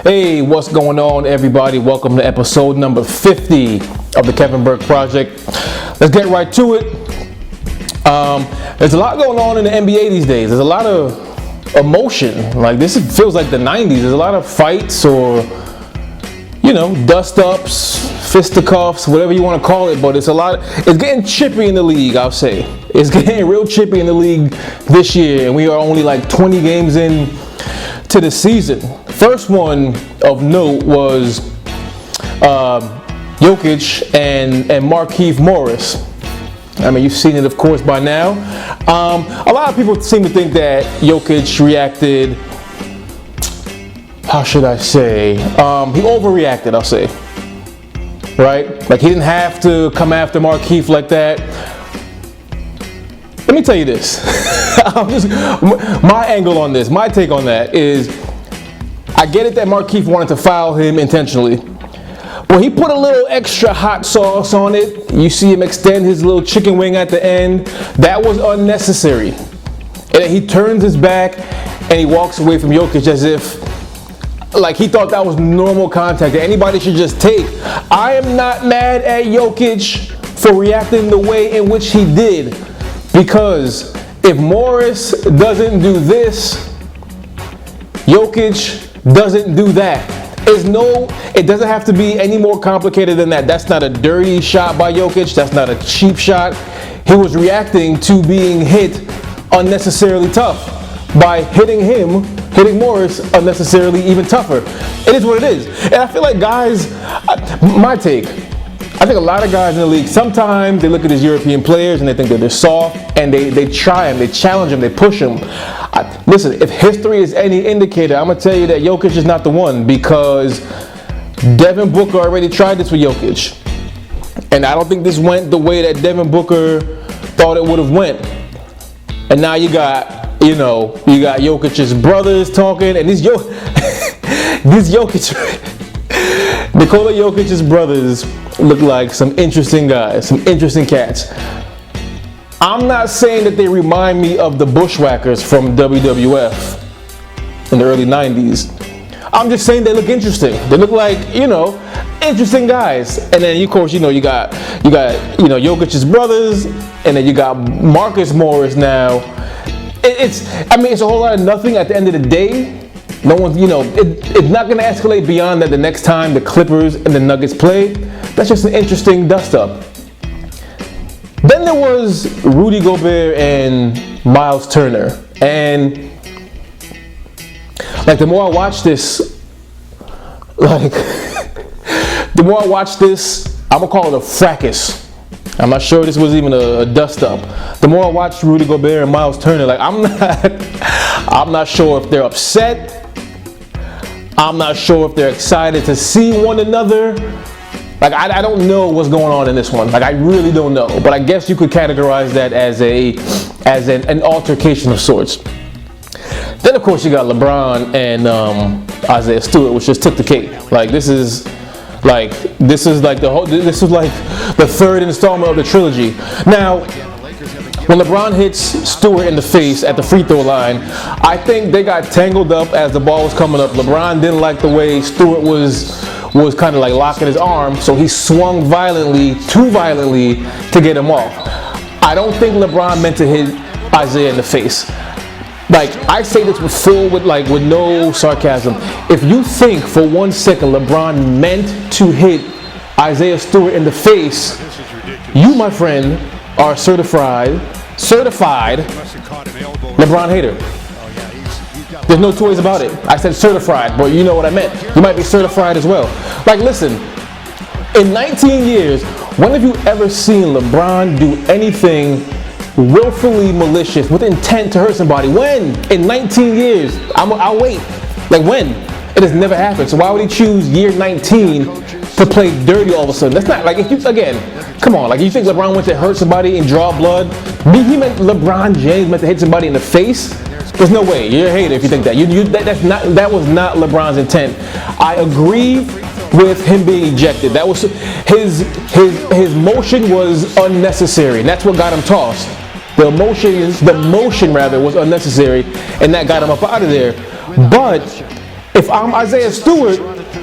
Hey, what's going on, everybody? Welcome to episode number 50 of the Kevin Burke Project. Let's get right to it. There's a lot going on in the NBA these days. There's a lot of emotion. Like, this feels like the 90s. There's a lot of fights or, dust-ups, fisticuffs, whatever you want to call it. But it's getting chippy in the league, I'll say. It's getting real chippy in the league this year. And we are only like 20 games in to the season. First one of note was Jokic and Markieff Morris. I mean, you've seen it, of course, by now. A lot of people seem to think that Jokic reacted, how should I say? He overreacted, I'll say. Right? Like, he didn't have to come after Markieff like that. Let me tell you this. My angle on this, my take on that is, I get it that Markieff wanted to foul him intentionally. When he put a little extra hot sauce on it, you see him extend his little chicken wing at the end, that was unnecessary. And he turns his back and he walks away from Jokic as if, like, he thought that was normal contact that anybody should just take. I am not mad at Jokic for reacting the way in which he did, because if Morris doesn't do this, Jokic doesn't do that. It doesn't have to be any more complicated than that. That's not a dirty shot by Jokic. That's not a cheap shot. He was reacting to being hit unnecessarily tough by hitting Morris unnecessarily even tougher. It is what it is. And I feel like guys, my take, I think a lot of guys in the league, sometimes they look at these European players and they think that they're soft, and they try them, they challenge them, they push them. Listen, if history is any indicator, I'm going to tell you that Jokic is not the one, because Devin Booker already tried this with Jokic. And I don't think this went the way that Devin Booker thought it would have went. And now you got Jokic's brothers talking, and these Nikola Jokic's brothers look like some interesting guys, some interesting cats. I'm not saying that they remind me of the Bushwhackers from WWF in the early 90s. I'm just saying they look interesting. They look like, interesting guys. And then, of course, you got Jokic's brothers, and then you got Marcus Morris now. It's a whole lot of nothing at the end of the day. No one, it's not going to escalate beyond that the next time the Clippers and the Nuggets play. That's just an interesting dust-up. Then there was Rudy Gobert and Miles Turner. And, like, the more I watch this, I'm going to call it a fracas. I'm not sure this was even a dust-up. The more I watch Rudy Gobert and Miles Turner, like, I'm not sure if they're upset. I'm not sure if they're excited to see one another. Like, I don't know what's going on in this one. Like, I really don't know. But I guess you could categorize that as an altercation of sorts. Then, of course, you got LeBron and Isaiah Stewart, which just took the cake. Like, this is like the third installment of the trilogy. Now, when LeBron hits Stewart in the face at the free throw line, I think they got tangled up as the ball was coming up. LeBron didn't like the way Stewart was kind of like locking his arm, so he swung too violently to get him off. I don't think LeBron meant to hit Isaiah in the face. Like, I say this with no sarcasm. If you think for 1 second LeBron meant to hit Isaiah Stewart in the face, you, my friend, are certified LeBron hater. There's no two ways about it. I said certified, but you know what I meant. You might be certified as well. Like, listen, in 19 years, when have you ever seen LeBron do anything willfully malicious with intent to hurt somebody? When? In 19 years. I'll wait. Like, when? It has never happened. So why would he choose year 19 to play dirty all of a sudden? That's not, like, if you, again, come on, like, you think LeBron went to hurt somebody and draw blood? He meant LeBron James meant to hit somebody in the face? There's no way. You're a hater if you think that. That was not LeBron's intent. I agree with him being ejected. That was his motion was unnecessary, and that's what got him tossed. The motion was unnecessary, and that got him up out of there. But if I'm Isaiah Stewart,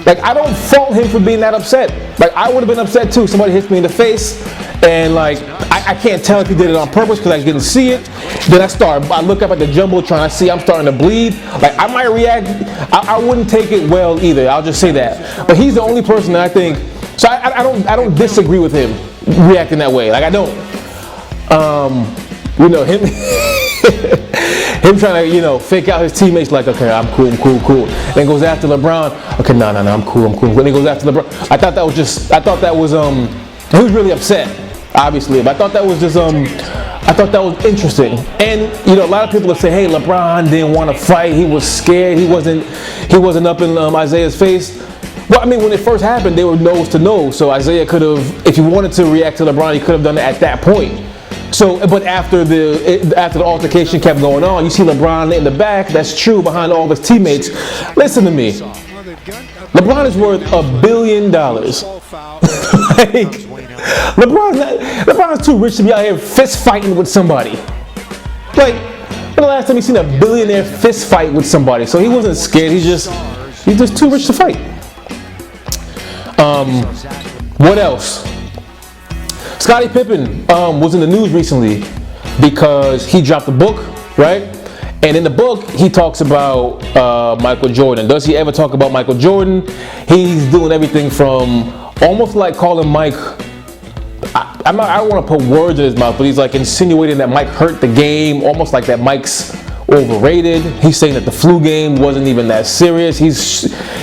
like, I don't fault him for being that upset. Like, I would have been upset too. Somebody hits me in the face, and like, I can't tell if he did it on purpose because I didn't see it. Then I look up at the jumbotron, I see I'm starting to bleed. Like, I might react. I wouldn't take it well either. I'll just say that. But he's the only person that I think. So I don't disagree with him reacting that way. Like, I don't. Him. Him trying to, fake out his teammates like, okay, I'm cool. Then goes after LeBron. Okay, no, I'm cool. Then he goes after LeBron. I thought that was he was really upset, obviously, but I thought that was interesting. And, a lot of people would say, hey, LeBron didn't want to fight. He was scared. He wasn't up in Isaiah's face. Well, I mean, when it first happened, they were nose to nose. So Isaiah could have, if he wanted to react to LeBron, he could have done it at that point. So, but after the altercation kept going on, you see LeBron in the back. That's true, behind all of his teammates. Listen to me. LeBron is worth $1 billion. Like, LeBron's too rich to be out here fist fighting with somebody. Like, when the last time you seen a billionaire fist fight with somebody? So he wasn't scared. He's just too rich to fight. What else? Scottie Pippen was in the news recently because he dropped a book, right? And in the book, he talks about Michael Jordan. Does he ever talk about Michael Jordan? He's doing everything from almost like calling Mike, I don't want to put words in his mouth, but he's like insinuating that Mike hurt the game, almost like that Mike's overrated. He's saying that the flu game wasn't even that serious.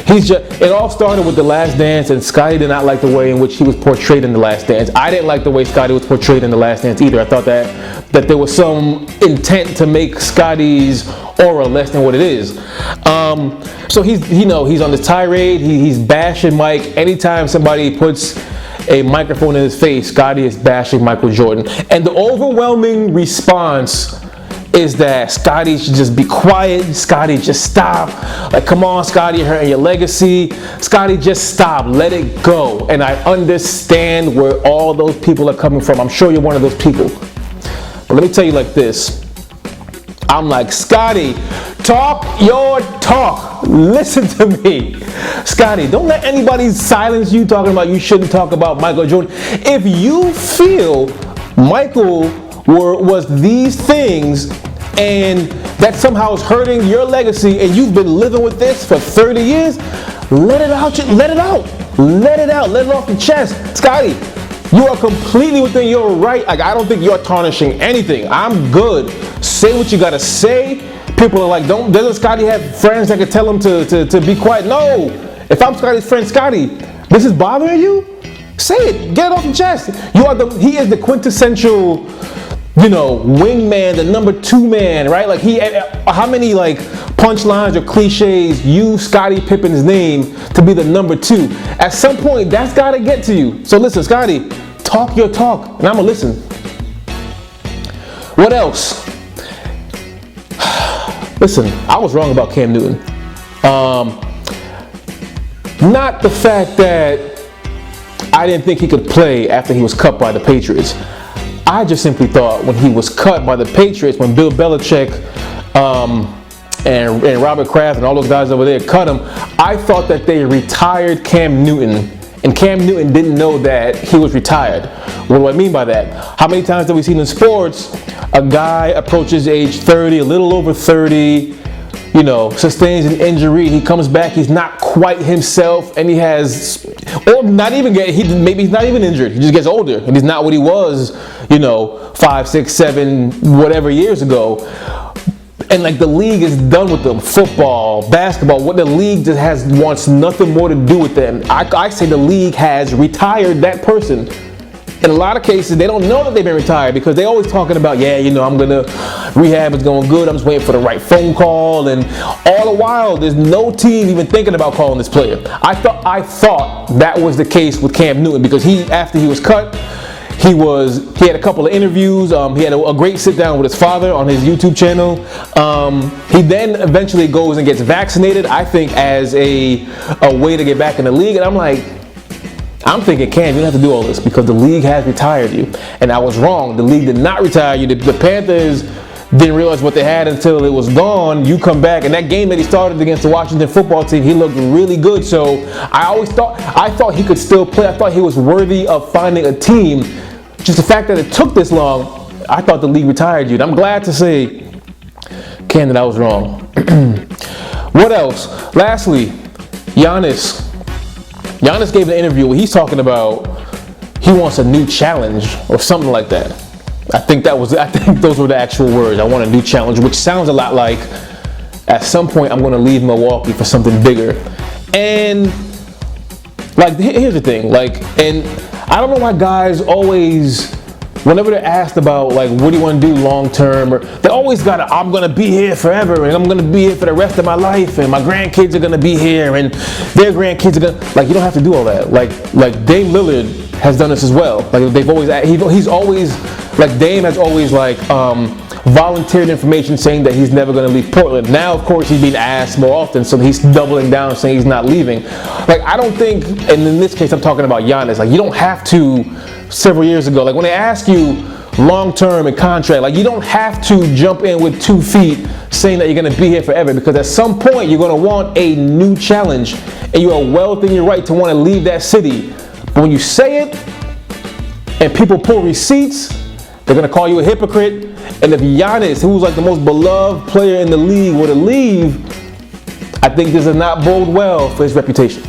It all started with The Last Dance, and Scottie did not like the way in which he was portrayed in The Last Dance. I didn't like the way Scottie was portrayed in The Last Dance either. I thought that there was some intent to make Scottie's aura less than what it is. So he's on this tirade. He's bashing Mike. Anytime somebody puts a microphone in his face, Scottie is bashing Michael Jordan. And the overwhelming response is that Scottie should just be quiet. Scottie, just stop. Like, come on, Scottie, you're hurting your legacy. Scottie, just stop. Let it go. And I understand where all those people are coming from. I'm sure you're one of those people. But let me tell you like this. I'm like, Scottie, talk your talk. Listen to me. Scottie, don't let anybody silence you talking about you shouldn't talk about Michael Jordan. If you feel Michael was these things and that somehow is hurting your legacy and you've been living with this for 30 years, let it out. Let it off your chest. Scottie, you are completely within your right. Like, I don't think you're tarnishing anything. I'm good. Say what you gotta say. People are like, doesn't Scottie have friends that can tell him to be quiet? No. If I'm Scottie's friend, Scottie, this is bothering you? Say it. Get it off your chest. He is the quintessential, wingman, the number 2 man, right? Like, how many like punchlines or cliches use Scottie Pippen's name to be the number 2? At some point, that's gotta get to you. So listen, Scottie, talk your talk, and I'm gonna listen. What else? Listen, I was wrong about Cam Newton. Not the fact that I didn't think he could play after he was cut by the Patriots. I just simply thought when he was cut by the Patriots, when Bill Belichick and Robert Kraft and all those guys over there cut him, I thought that they retired Cam Newton, and Cam Newton didn't know that he was retired. What do I mean by that? How many times have we seen in sports a guy approaches age 30, a little over 30, sustains an injury, he comes back, he's not quite himself, and maybe he's not even injured, he just gets older, and he's not what he was, 5, 6, 7, whatever years ago. And like, the league is done with them. Football, basketball, what the league just wants nothing more to do with them. I say the league has retired that person. In a lot of cases, they don't know that they've been retired because they're always talking about, I'm gonna, rehab is going good, I'm just waiting for the right phone call, and all the while, there's no team even thinking about calling this player. I thought that was the case with Cam Newton because after he was cut, he had a couple of interviews. He had a great sit down with his father on his YouTube channel. He then eventually goes and gets vaccinated, I think, as a way to get back in the league. And I'm thinking, Cam, you don't have to do all this because the league has retired you. And I was wrong. The league did not retire you. The Panthers didn't realize what they had until it was gone. You come back, and that game that he started against the Washington football team, he looked really good. So I thought he could still play. I thought he was worthy of finding a team. Just the fact that it took this long, I thought the league retired you. And I'm glad to say, Ken, that I was wrong. What else? Lastly, Giannis. Giannis gave an interview where he's talking about he wants a new challenge or something like that. I think those were the actual words. I want a new challenge, which sounds a lot like at some point I'm going to leave Milwaukee for something bigger. And like, here's the thing, like, and I don't know why guys always, whenever they're asked about like what do you want to do long term, or they always got I'm gonna be here forever, and I'm gonna be here for the rest of my life, and my grandkids are gonna be here, and their grandkids are gonna, like, you don't have to do all that. Like Dame Lillard has done this as well. Like he's always, like, Dame has always like volunteered information saying that he's never gonna leave Portland. Now of course he's being asked more often, so he's doubling down saying he's not leaving. Like, I don't think, and in this case I'm talking about Giannis, like, you don't have to. Several years ago, like when they ask you long-term and contract, like, you don't have to jump in with 2 feet saying that you're going to be here forever, because at some point you're going to want a new challenge, and you are well within your right to want to leave that city. But when you say it and people pull receipts, they're going to call you a hypocrite. And if Giannis, who's like the most beloved player in the league, were to leave, I think this does not bode well for his reputation.